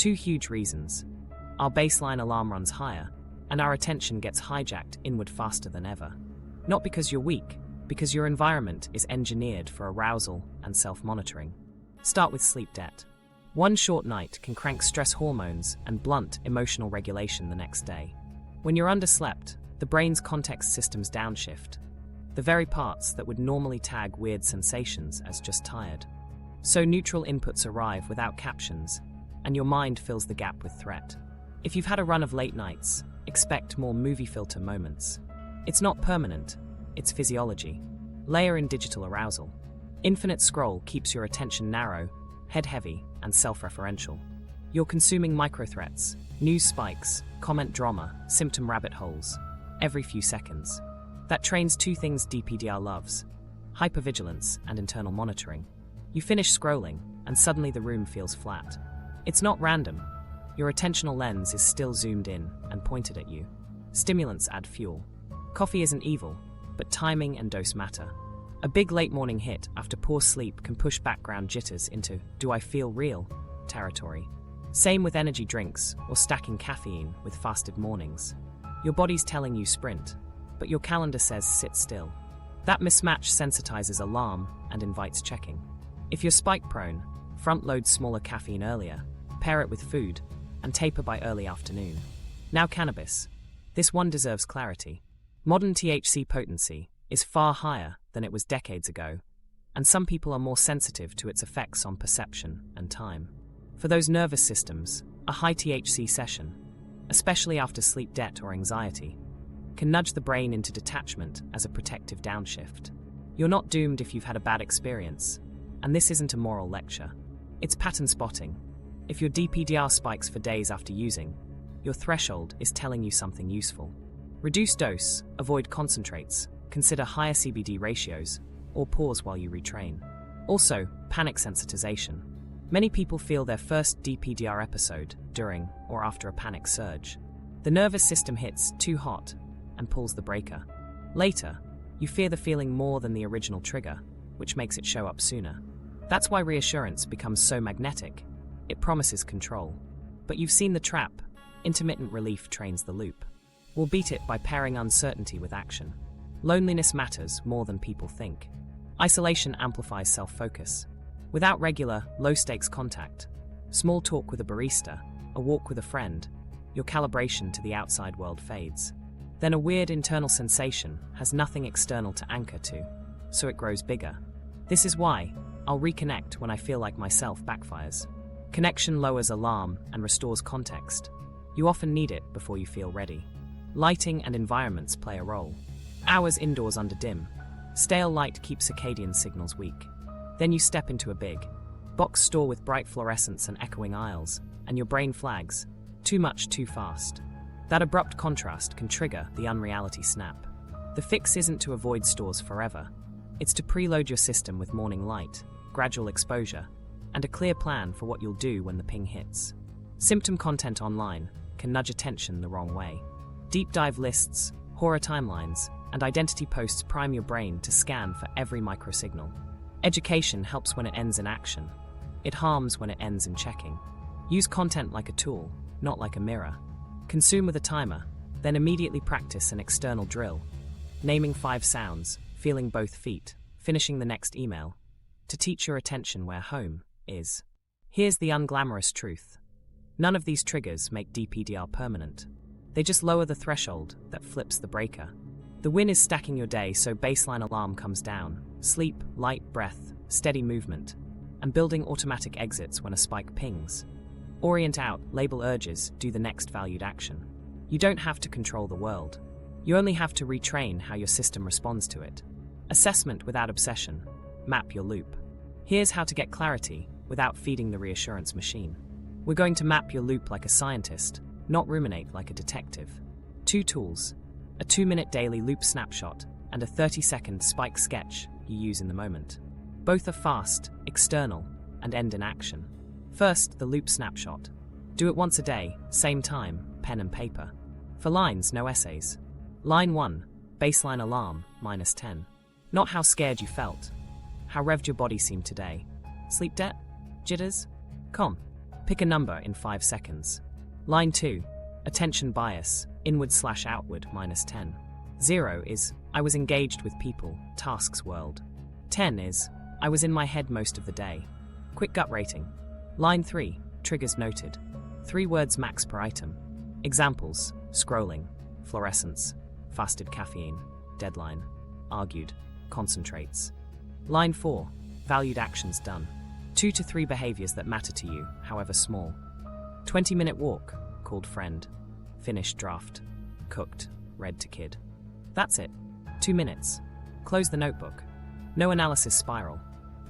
Two huge reasons. Our baseline alarm runs higher, and our attention gets hijacked inward faster than ever. Not because you're weak, because your environment is engineered for arousal and self-monitoring. Start with sleep debt. One short night can crank stress hormones and blunt emotional regulation the next day. When you're underslept, the brain's context systems downshift, the very parts that would normally tag weird sensations as just tired. So neutral inputs arrive without captions, and your mind fills the gap with threat. If you've had a run of late nights, expect more movie filter moments. It's not permanent, it's physiology. Layer in digital arousal. Infinite scroll keeps your attention narrow, head-heavy, and self-referential. You're consuming micro-threats, news spikes, comment drama, symptom rabbit holes, every few seconds. That trains two things DPDR loves: hypervigilance and internal monitoring. You finish scrolling, and suddenly the room feels flat. It's not random. Your attentional lens is still zoomed in and pointed at you. Stimulants add fuel. Coffee isn't evil, but timing and dose matter. A big late morning hit after poor sleep can push background jitters into "do I feel real?" territory. Same with energy drinks or stacking caffeine with fasted mornings. Your body's telling you sprint, but your calendar says sit still. That mismatch sensitizes alarm and invites checking. If you're spike-prone, front-load smaller caffeine earlier, pair it with food, and taper by early afternoon. Now cannabis. This one deserves clarity. Modern THC potency is far higher than it was decades ago, and some people are more sensitive to its effects on perception and time. For those nervous systems, a high THC session, especially after sleep debt or anxiety, can nudge the brain into detachment as a protective downshift. You're not doomed if you've had a bad experience, and this isn't a moral lecture. It's pattern spotting. If your DPDR spikes for days after using, your threshold is telling you something useful. Reduce dose, avoid concentrates, consider higher CBD ratios, or pause while you retrain. Also, panic sensitization. Many people feel their first DPDR episode during or after a panic surge. The nervous system hits too hot and pulls the breaker. Later, you fear the feeling more than the original trigger, which makes it show up sooner. That's why Reassurance becomes so magnetic. It promises control. But you've seen the trap. Intermittent relief trains the loop. We'll beat it by pairing uncertainty with action. Loneliness matters more than people think. Isolation amplifies self-focus. Without regular, low-stakes contact, small talk with a barista, a walk with a friend, your calibration to the outside world fades. Then a weird internal sensation has nothing external to anchor to, so it grows bigger. This is why I'll reconnect when I feel like myself backfires. Connection lowers alarm and restores context. You often need it before you feel ready. Lighting and environments play a role. Hours indoors under dim. Stale light keeps circadian signals weak. Then you step into a big box store with bright fluorescents and echoing aisles, and your brain flags. Too much, too fast. That abrupt contrast can trigger the unreality snap. The fix isn't to avoid stores forever. It's to preload your system with morning light, gradual exposure, and a clear plan for what you'll do when the ping hits. Symptom content online can nudge attention the wrong way. Deep dive lists, horror timelines, and identity posts prime your brain to scan for every microsignal. Education helps when it ends in action. It harms when it ends in checking. Use content like a tool, not like a mirror. Consume with a timer, then immediately practice an external drill. Naming 5 sounds, feeling both feet, finishing the next email. To teach your attention where home is. Here's the unglamorous truth. None of these triggers make DPDR permanent. They just lower the threshold that flips the breaker. The win is stacking your day so baseline alarm comes down, sleep, light, breath, steady movement, and building automatic exits when a spike pings. Orient out, label urges, do the next valued action. You don't have to control the world. You only have to retrain how your system responds to it. Assessment without obsession. Map your loop. Here's how to get clarity without feeding the reassurance machine. We're going to map your loop like a scientist, not ruminate like a detective. 2 tools. A 2-minute daily loop snapshot and a 30-second spike sketch you use in the moment. Both are fast, external, and end in action. First, the loop snapshot. Do it once a day, same time, pen and paper. For lines, no essays. Line 1, baseline alarm, -10. Not how scared you felt. How revved your body seemed today. Sleep debt? Jitters? Calm. Pick a number in 5 seconds. Line 2, attention bias, inward/outward, -10. 0 is, I was engaged with people, tasks world. 10 is, I was in my head most of the day. Quick gut rating. Line 3, triggers noted. 3 words max per item. Examples, scrolling, fluorescence, fasted caffeine, deadline, argued, concentrates. Line 4, valued actions done. 2 to 3 behaviors that matter to you, however small. 20-minute walk, called friend. Finished draft. Cooked, read to kid. That's it. 2 minutes. Close the notebook. No analysis spiral.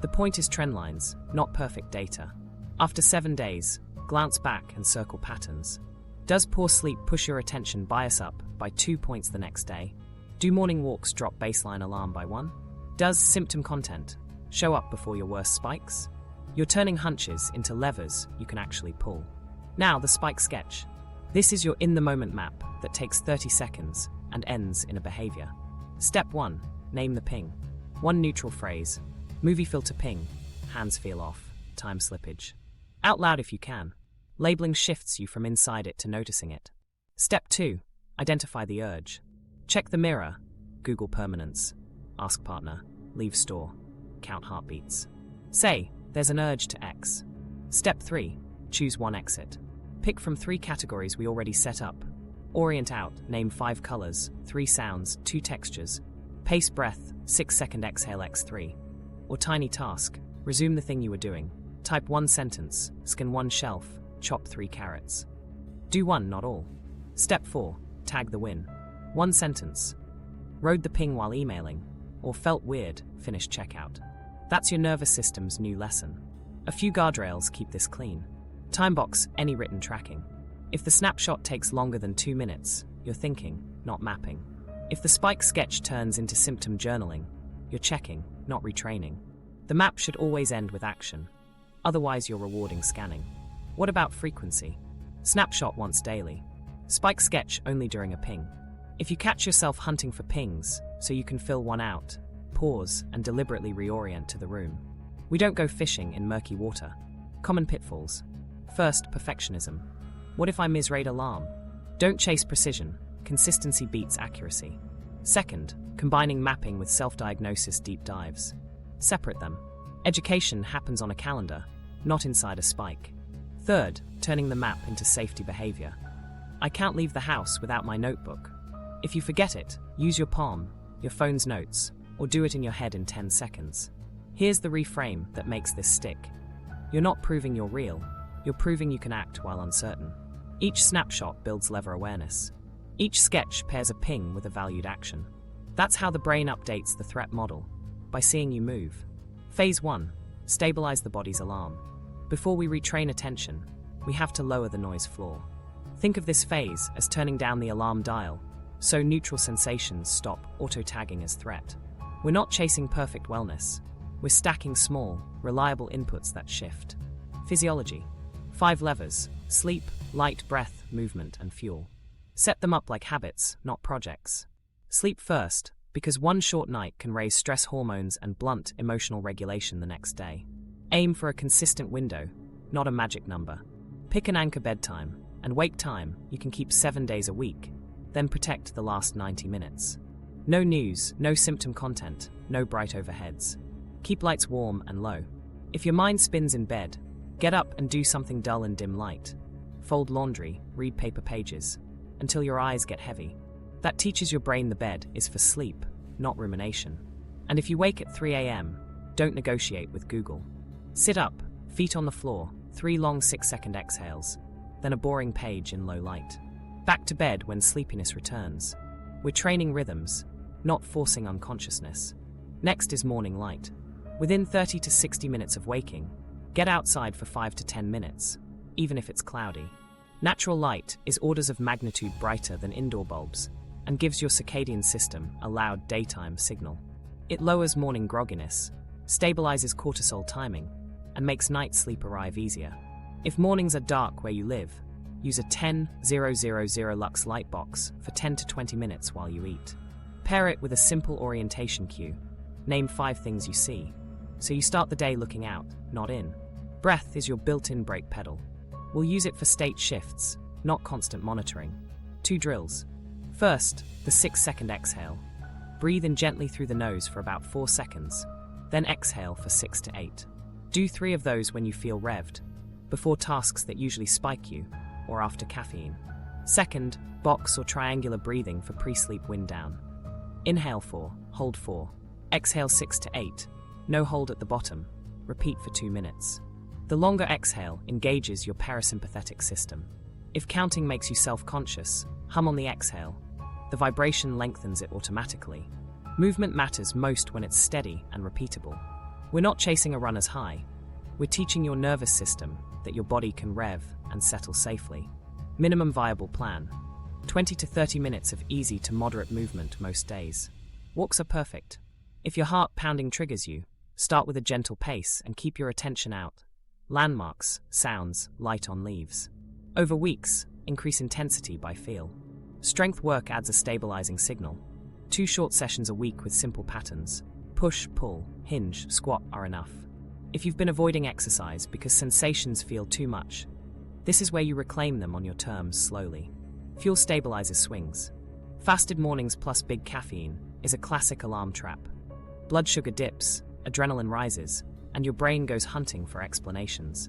The point is trend lines, not perfect data. After 7 days, glance back and circle patterns. Does poor sleep push your attention bias up by 2 points the next day? Do morning walks drop baseline alarm by 1? Does symptom content show up before your worst spikes? You're turning hunches into levers you can actually pull. Now the spike sketch. This is your in-the-moment map that takes 30 seconds and ends in a behavior. Step 1. Name the ping. 1 neutral phrase. Movie filter ping. Hands feel off. Time slippage. Out loud if you can. Labeling shifts you from inside it to noticing it. Step 2. Identify the urge. Check the mirror. Google permanence. Ask partner. Leave store. Count heartbeats. Say, there's an urge to X. Step 3. Choose 1 exit. Pick from 3 categories we already set up. Orient out, name 5 colors, 3 sounds, 2 textures. Pace breath, 6-second exhale X3. Or tiny task, resume the thing you were doing. Type 1 sentence, scan 1 shelf, chop 3 carrots. Do 1, not all. Step 4. Tag the win. 1 sentence. Rode the ping while emailing, or felt weird, finished checkout. That's your nervous system's new lesson. A few guardrails keep this clean. Timebox any written tracking. If the snapshot takes longer than 2 minutes, you're thinking, not mapping. If the spike sketch turns into symptom journaling, you're checking, not retraining. The map should always end with action. Otherwise, you're rewarding scanning. What about frequency? Snapshot once daily. Spike sketch only during a ping. If you catch yourself hunting for pings, so you can fill one out, pause and deliberately reorient to the room. We don't go fishing in murky water. Common pitfalls. First, perfectionism. What if I misread alarm? Don't chase precision. Consistency beats accuracy. Second, combining mapping with self-diagnosis deep dives. Separate them. Education happens on a calendar, not inside a spike. Third, turning the map into safety behavior. I can't leave the house without my notebook. If you forget it, use your palm, your phone's notes, or do it in your head in 10 seconds. Here's the reframe that makes this stick. You're not proving you're real, you're proving you can act while uncertain. Each snapshot builds lever awareness. Each sketch pairs a ping with a valued action. That's how the brain updates the threat model, by seeing you move. Phase 1. Stabilize the body's alarm. Before we retrain attention, we have to lower the noise floor. Think of this phase as turning down the alarm dial, so neutral sensations stop auto-tagging as threat. We're not chasing perfect wellness. We're stacking small, reliable inputs that shift. Physiology. 5 levers: sleep, light, breath, movement, and fuel. Set them up like habits, not projects. Sleep first, because one short night can raise stress hormones and blunt emotional regulation the next day. Aim for a consistent window, not a magic number. Pick an anchor bedtime, and wake time you can keep 7 days a week, then protect the last 90 minutes. No news, no symptom content, no bright overheads. Keep lights warm and low. If your mind spins in bed, get up and do something dull in dim light. Fold laundry, read paper pages, until your eyes get heavy. That teaches your brain the bed is for sleep, not rumination. And if you wake at 3 a.m., don't negotiate with Google. Sit up, feet on the floor, 3 long 6-second exhales, then a boring page in low light. Back to bed when sleepiness returns. We're training rhythms, not forcing unconsciousness. Next is morning light. Within 30 to 60 minutes of waking, get outside for 5 to 10 minutes, even if it's cloudy. Natural light is orders of magnitude brighter than indoor bulbs and gives your circadian system a loud daytime signal. It lowers morning grogginess, stabilizes cortisol timing, and makes night sleep arrive easier. If mornings are dark where you live, use a 10-000 lux light box for 10 to 20 minutes while you eat. Pair it with a simple orientation cue. Name 5 things you see, so you start the day looking out, not in. Breath is your built-in brake pedal. We'll use it for state shifts, not constant monitoring. 2 drills. First, the 6-second exhale. Breathe in gently through the nose for about 4 seconds, then exhale for 6 to 8. Do 3 of those when you feel revved, before tasks that usually spike you, or after caffeine. Second, box or triangular breathing for pre-sleep wind down. Inhale 4, hold 4. Exhale 6 to 8. No hold at the bottom. Repeat for 2 minutes. The longer exhale engages your parasympathetic system. If counting makes you self-conscious, hum on the exhale. The vibration lengthens it automatically. Movement matters most when it's steady and repeatable. We're not chasing a runner's high. We're teaching your nervous system that your body can rev and settle safely. Minimum viable plan. 20 to 30 minutes of easy to moderate movement most days. Walks are perfect. If your heart pounding triggers you, start with a gentle pace and keep your attention out. Landmarks, sounds, light on leaves. Over weeks, increase intensity by feel. Strength work adds a stabilizing signal. 2 short sessions a week with simple patterns. Push, pull, hinge, squat are enough. If you've been avoiding exercise because sensations feel too much, this is where you reclaim them on your terms slowly. Fuel stabilizes swings. Fasted mornings plus big caffeine is a classic alarm trap. Blood sugar dips, adrenaline rises, and your brain goes hunting for explanations.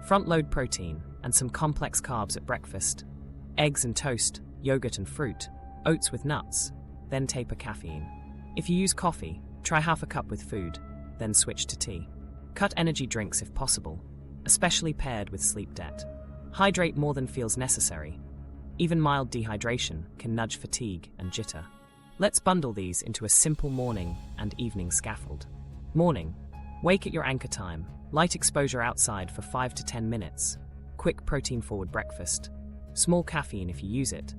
Front-load protein and some complex carbs at breakfast. Eggs and toast, yogurt and fruit, oats with nuts, then taper caffeine. If you use coffee, try half a cup with food, then switch to tea. Cut energy drinks if possible, especially paired with sleep debt. Hydrate more than feels necessary. Even mild dehydration can nudge fatigue and jitter. Let's bundle these into a simple morning and evening scaffold. Morning. Wake at your anchor time. Light exposure outside for 5 to 10 minutes. Quick protein-forward breakfast. Small caffeine if you use it.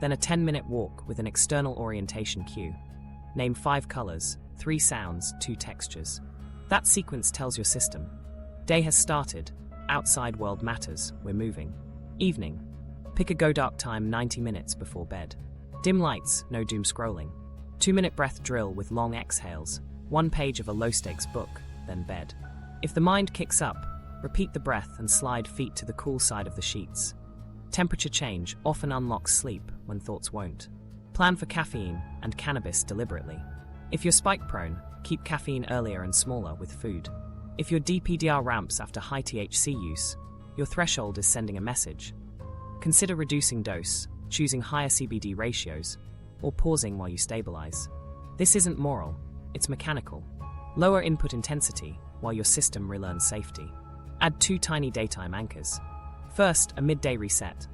Then a 10-minute walk with an external orientation cue. Name 5 colors, 3 sounds, 2 textures. That sequence tells your system. Day has started. Outside world matters. We're moving. Evening. Pick a go dark time 90 minutes before bed. Dim lights, no doom scrolling. 2-minute breath drill with long exhales. 1 page of a low-stakes book, then bed. If the mind kicks up, repeat the breath and slide feet to the cool side of the sheets. Temperature change often unlocks sleep when thoughts won't. Plan for caffeine and cannabis deliberately. If you're spike-prone, keep caffeine earlier and smaller with food. If your DPDR ramps after high THC use, your threshold is sending a message. Consider reducing dose, choosing higher CBD ratios, or pausing while you stabilize. This isn't moral, it's mechanical. Lower input intensity while your system relearns safety. Add 2 tiny daytime anchors. First, a midday reset.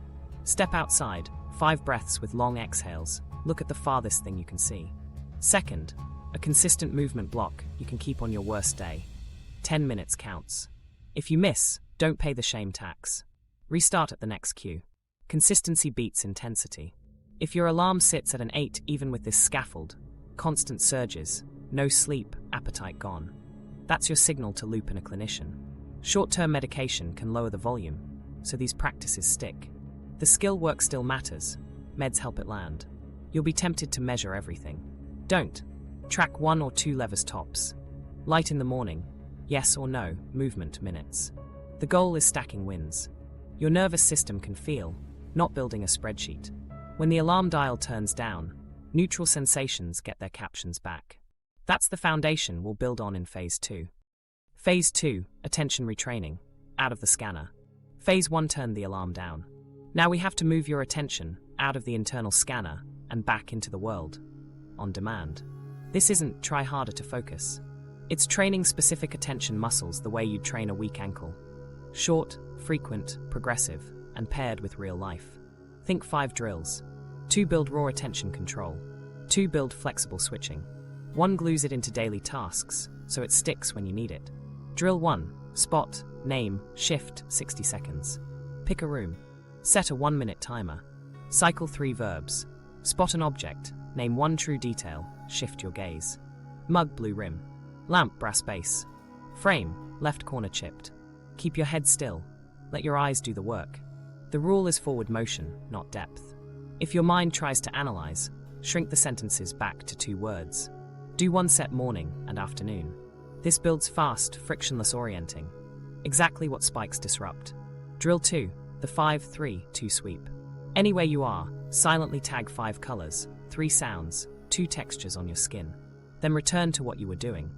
Step outside, 5 breaths with long exhales. Look at the farthest thing you can see. Second, a consistent movement block you can keep on your worst day. 10 minutes counts. If you miss, don't pay the shame tax. Restart at the next cue. Consistency beats intensity. If your alarm sits at an 8 even with this scaffold, constant surges, no sleep, appetite gone. That's your signal to loop in a clinician. Short-term medication can lower the volume, so these practices stick. The skill work still matters. Meds help it land. You'll be tempted to measure everything. Don't. Track 1 or 2 levers tops. Light in the morning. Yes or no, movement minutes. The goal is stacking wins. Your nervous system can feel, not building a spreadsheet. When the alarm dial turns down, neutral sensations get their captions back. That's the foundation we'll build on in Phase 2. Phase 2, attention retraining, out of the scanner. Phase 1, turn the alarm down. Now we have to move your attention out of the internal scanner and back into the world, on demand. This isn't try harder to focus. It's training specific attention muscles the way you'd train a weak ankle. Short, frequent, progressive, and paired with real life. Think 5 drills. 2 build raw attention control. 2 build flexible switching. 1 glues it into daily tasks, so it sticks when you need it. Drill 1. Spot, name, shift, 60 seconds. Pick a room. Set a 1-minute timer. Cycle 3 verbs. Spot an object, name 1 true detail, shift your gaze. Mug, blue rim. Lamp, brass base. Frame, left corner chipped. Keep your head still. Let your eyes do the work. The rule is forward motion, not depth. If your mind tries to analyze, shrink the sentences back to 2 words. Do 1 set morning and afternoon. This builds fast, frictionless orienting. Exactly what spikes disrupt. Drill 2. the 5-3-2 sweep. Anywhere you are, silently tag 5 colors, 3 sounds, 2 textures on your skin. Then return to what you were doing.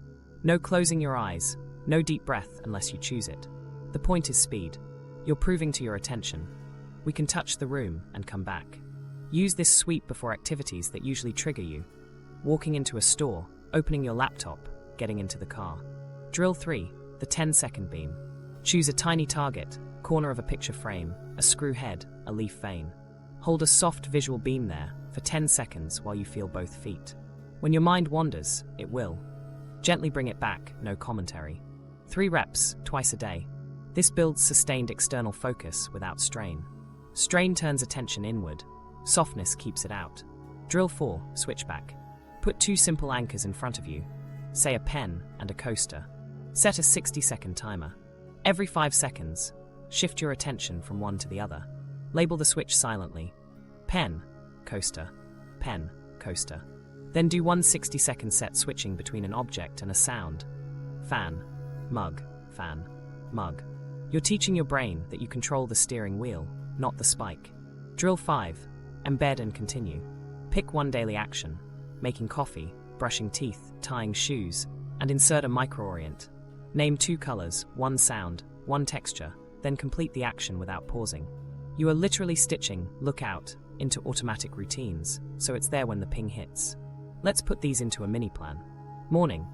No closing your eyes, no deep breath unless you choose it. The point is speed. You're proving to your attention. We can touch the room and come back. Use this sweep before activities that usually trigger you. Walking into a store, opening your laptop, getting into the car. Drill 3, the 10-second beam. Choose a tiny target, corner of a picture frame, a screw head, a leaf vein. Hold a soft visual beam there for 10 seconds while you feel both feet. When your mind wanders, it will. Gently bring it back, no commentary. 3 reps, twice a day. This builds sustained external focus without strain. Strain turns attention inward. Softness keeps it out. Drill 4, switchback. Put 2 simple anchors in front of you. Say a pen and a coaster. Set a 60-second timer. Every 5 seconds, shift your attention from one to the other. Label the switch silently. Pen, coaster, pen, coaster. Then do one 60-second set switching between an object and a sound. Fan, mug, fan, mug. You're teaching your brain that you control the steering wheel, not the spike. Drill 5, embed and continue. Pick one daily action, making coffee, brushing teeth, tying shoes, and insert a micro-orient. Name 2 colors, 1 sound, 1 texture, then complete the action without pausing. You are literally stitching "look out" into automatic routines, so it's there when the ping hits. Let's put these into a mini plan. Morning.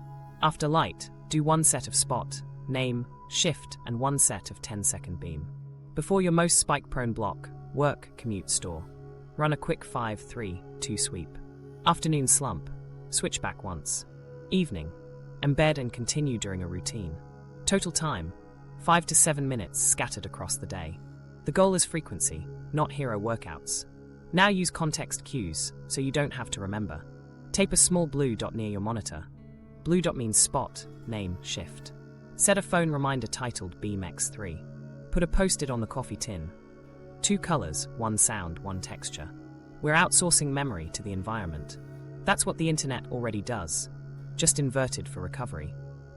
After light, do 1 set of spot, name, shift, and 1 set of 10-second beam. Before your most spike-prone block, work, commute, store. Run a quick 5-3-2 sweep. Afternoon slump. Switch back once. Evening. Embed and continue during a routine. Total time, 5 to 7 minutes scattered across the day. The goal is frequency, not hero workouts. Now use context cues, so you don't have to remember. Tape a small blue dot near your monitor. Blue dot means spot, name, shift. Set a phone reminder titled Beam X3. Put a post-it on the coffee tin. 2 colors, 1 sound, 1 texture. We're outsourcing memory to the environment. That's what the internet already does, just inverted for recovery.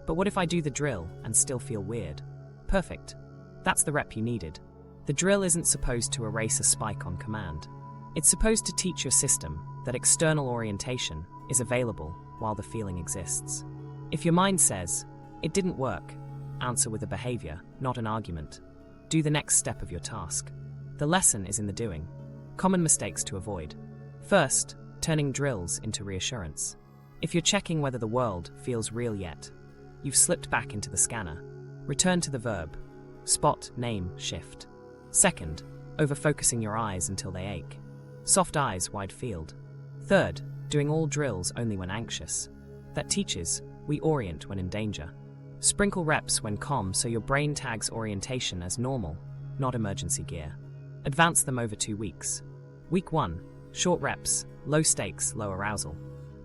But what if I do the drill and still feel weird? Perfect. That's the rep you needed. The drill isn't supposed to erase a spike on command. It's supposed to teach your system that external orientation is available while the feeling exists. If your mind says, "It didn't work," answer with a behavior, not an argument. Do the next step of your task. The lesson is in the doing. Common mistakes to avoid. First, turning drills into reassurance. If you're checking whether the world feels real yet, you've slipped back into the scanner. Return to the verb. Spot, name, shift. Second, over-focusing your eyes until they ache. Soft eyes, wide field. Third, doing all drills only when anxious. That teaches, we orient when in danger. Sprinkle reps when calm so your brain tags orientation as normal, not emergency gear. Advance them over 2 weeks. Week 1, short reps, low stakes, low arousal.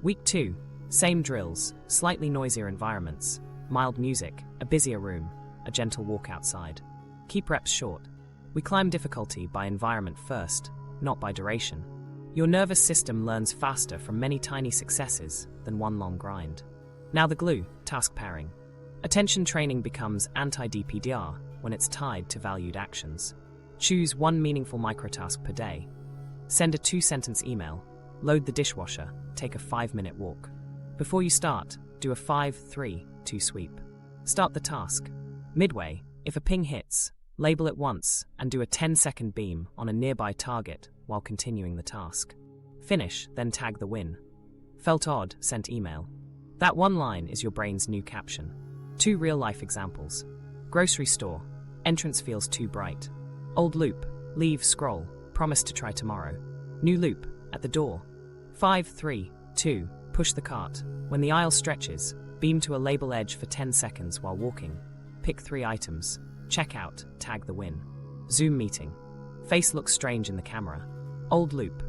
Week 2, same drills, slightly noisier environments, mild music, a busier room, a gentle walk outside. Keep reps short. We climb difficulty by environment first, not by duration. Your nervous system learns faster from many tiny successes than one long grind. Now the glue, task pairing. Attention training becomes anti-DPDR when it's tied to valued actions. Choose 1 meaningful microtask per day. Send a 2-sentence email. Load the dishwasher. Take a 5-minute walk. Before you start, do a 5-3-2 sweep. Start the task. Midway, if a ping hits, label it once and do a 10-second beam on a nearby target while continuing the task. Finish, then tag the win. Felt odd, sent email. That one line is your brain's new caption. 2 real-life examples. Grocery store. Entrance feels too bright. Old loop. Leave, scroll. Promise to try tomorrow. New loop. At the door. 5-3-2. Push the cart. When the aisle stretches, beam to a label edge for 10 seconds while walking. Pick 3 items. Check out. Tag the win. Zoom meeting. Face looks strange in the camera. Old loop.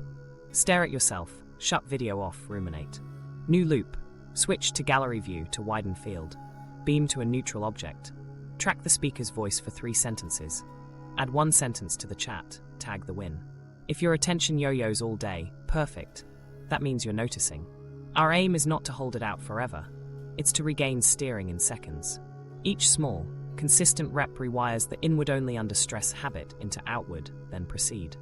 Stare at yourself. Shut video off. Ruminate. New loop. Switch to gallery view to widen field. Beam to a neutral object. Track the speaker's voice for 3 sentences. Add 1 sentence to the chat. Tag the win. If your attention yo-yos all day, perfect. That means you're noticing. Our aim is not to hold it out forever. It's to regain steering in seconds. Each small, consistent rep rewires the inward-only under stress habit into outward, then proceed.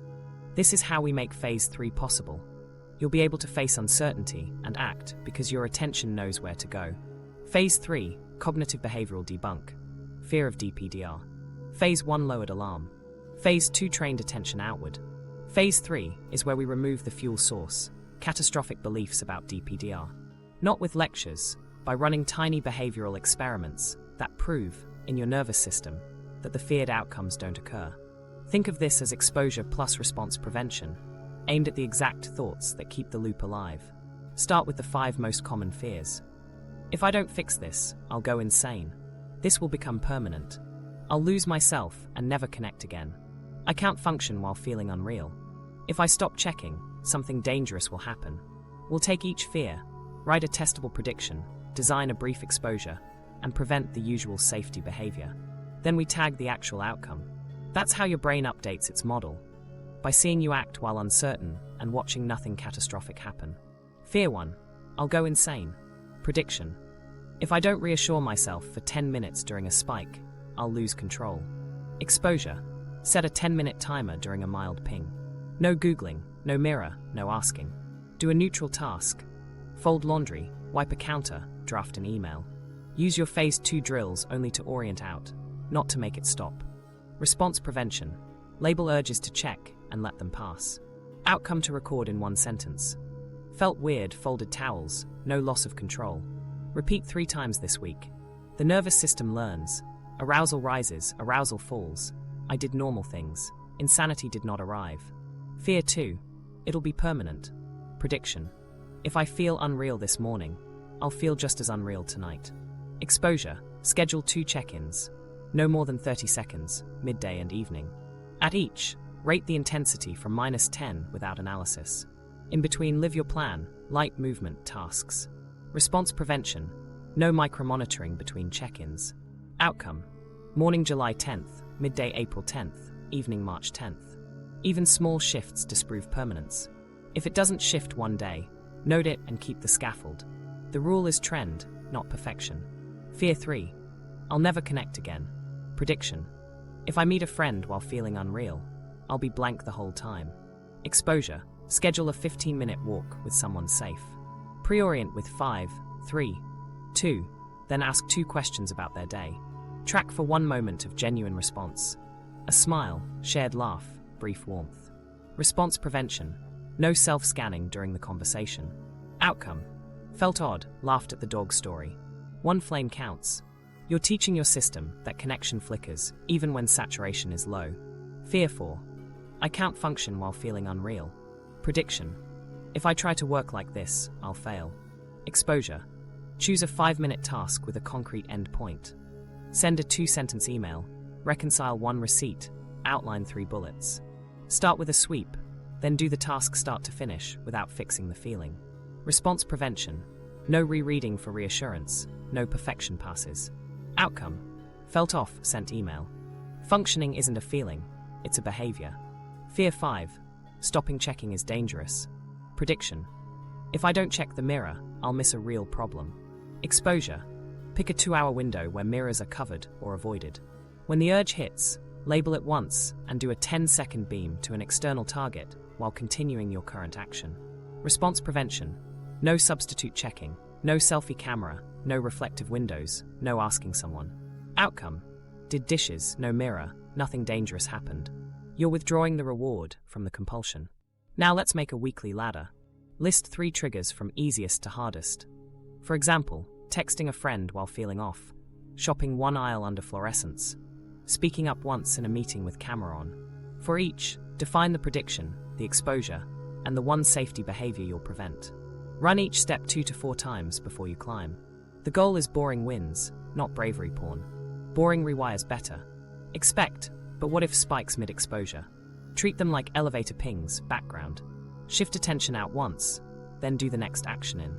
This is how we make phase 3 possible. You'll be able to face uncertainty and act because your attention knows where to go. Phase 3, cognitive behavioral debunk. Fear of DPDR. Phase 1, lowered alarm. Phase 2, trained attention outward. Phase 3 is where we remove the fuel source, catastrophic beliefs about DPDR. Not with lectures, by running tiny behavioral experiments that prove, in your nervous system, that the feared outcomes don't occur. Think of this as exposure plus response prevention, aimed at the exact thoughts that keep the loop alive. Start with the 5 most common fears. If I don't fix this, I'll go insane. This will become permanent. I'll lose myself and never connect again. I can't function while feeling unreal. If I stop checking, something dangerous will happen. We'll take each fear, write a testable prediction, design a brief exposure, and prevent the usual safety behavior. Then we tag the actual outcome. That's how your brain updates its model, by seeing you act while uncertain and watching nothing catastrophic happen. Fear 1. I'll go insane. Prediction. If I don't reassure myself for 10 minutes during a spike, I'll lose control. Exposure. Set a 10-minute timer during a mild ping. No Googling, no mirror, no asking. Do a neutral task. Fold laundry, wipe a counter, draft an email. Use your phase 2 drills only to orient out, not to make it stop. Response prevention. Label urges to check and let them pass. Outcome to record in 1 sentence. Felt weird, folded towels, no loss of control. Repeat 3 times this week. The nervous system learns. Arousal rises, arousal falls. I did normal things. Insanity did not arrive. Fear 2. It'll be permanent. Prediction. If I feel unreal this morning, I'll feel just as unreal tonight. Exposure. Schedule 2 check-ins. No more than 30 seconds, midday and evening. At each, rate the intensity from -10 without analysis. In between, live your plan, light movement tasks. Response prevention. No micromonitoring between check-ins. Outcome. Morning July 10th, midday April 10th, evening March 10th. Even small shifts disprove permanence. If it doesn't shift one day, note it and keep the scaffold. The rule is trend, not perfection. Fear 3. I'll never connect again. Prediction. If I meet a friend while feeling unreal, I'll be blank the whole time. Exposure. Schedule a 15-minute walk with someone safe. Pre-orient with 5, 3, 2, then ask 2 questions about their day. Track for 1 moment of genuine response. A smile, shared laugh, brief warmth. Response prevention. No self-scanning during the conversation. Outcome. Felt odd, laughed at the dog story. 1 flame counts. You're teaching your system that connection flickers, even when saturation is low. Fear 4. I can't function while feeling unreal. Prediction. If I try to work like this, I'll fail. Exposure. Choose a 5-minute task with a concrete end point. Send a 2-sentence email. Reconcile 1 receipt. Outline 3 bullets. Start with a sweep, then do the task start to finish without fixing the feeling. Response prevention. No rereading for reassurance. No perfection passes. Outcome. Felt off, sent email. Functioning isn't a feeling, it's a behavior. Fear 5. Stopping checking is dangerous. Prediction. If I don't check the mirror, I'll miss a real problem. Exposure. Pick a 2-hour window where mirrors are covered or avoided. When the urge hits, label it once and do a 10-second beam to an external target while continuing your current action. Response prevention. No substitute checking, no selfie camera, no reflective windows, no asking someone. Outcome. Did dishes, no mirror, nothing dangerous happened. You're withdrawing the reward from the compulsion. Now let's make a weekly ladder. List 3 triggers from easiest to hardest. For example, texting a friend while feeling off, shopping 1 aisle under fluorescence, speaking up once in a meeting with camera on. For each, define the prediction, the exposure, and the 1 safety behavior you'll prevent. Run each step 2 to 4 times before you climb. The goal is boring wins, not bravery porn. Boring rewires better. Expect, but what if spikes mid-exposure? Treat them like elevator pings, background. Shift attention out once, then do the next action in.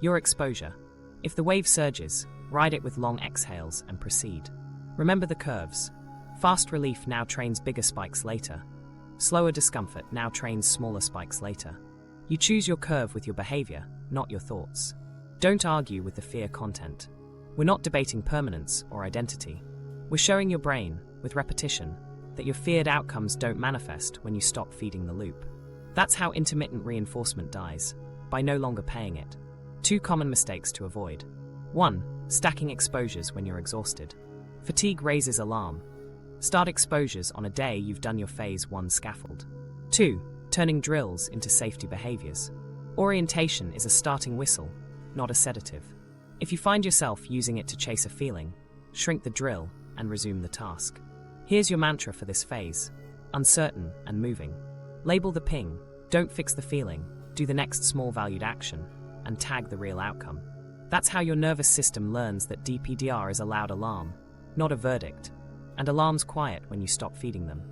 Your exposure. If the wave surges, ride it with long exhales and proceed. Remember the curves. Fast relief now trains bigger spikes later. Slower discomfort now trains smaller spikes later. You choose your curve with your behavior, not your thoughts. Don't argue with the fear content. We're not debating permanence or identity. We're showing your brain, with repetition, that your feared outcomes don't manifest when you stop feeding the loop. That's how intermittent reinforcement dies, by no longer paying it. 2 common mistakes to avoid. 1. Stacking exposures when you're exhausted. Fatigue raises alarm. Start exposures on a day you've done your phase 1 scaffold. 2. Turning drills into safety behaviors. Orientation is a starting whistle, not a sedative. If you find yourself using it to chase a feeling, shrink the drill and resume the task. Here's your mantra for this phase: uncertain and moving. Label the ping, don't fix the feeling, do the next small valued action, and tag the real outcome. That's how your nervous system learns that DPDR is a loud alarm, not a verdict, and alarms quiet when you stop feeding them.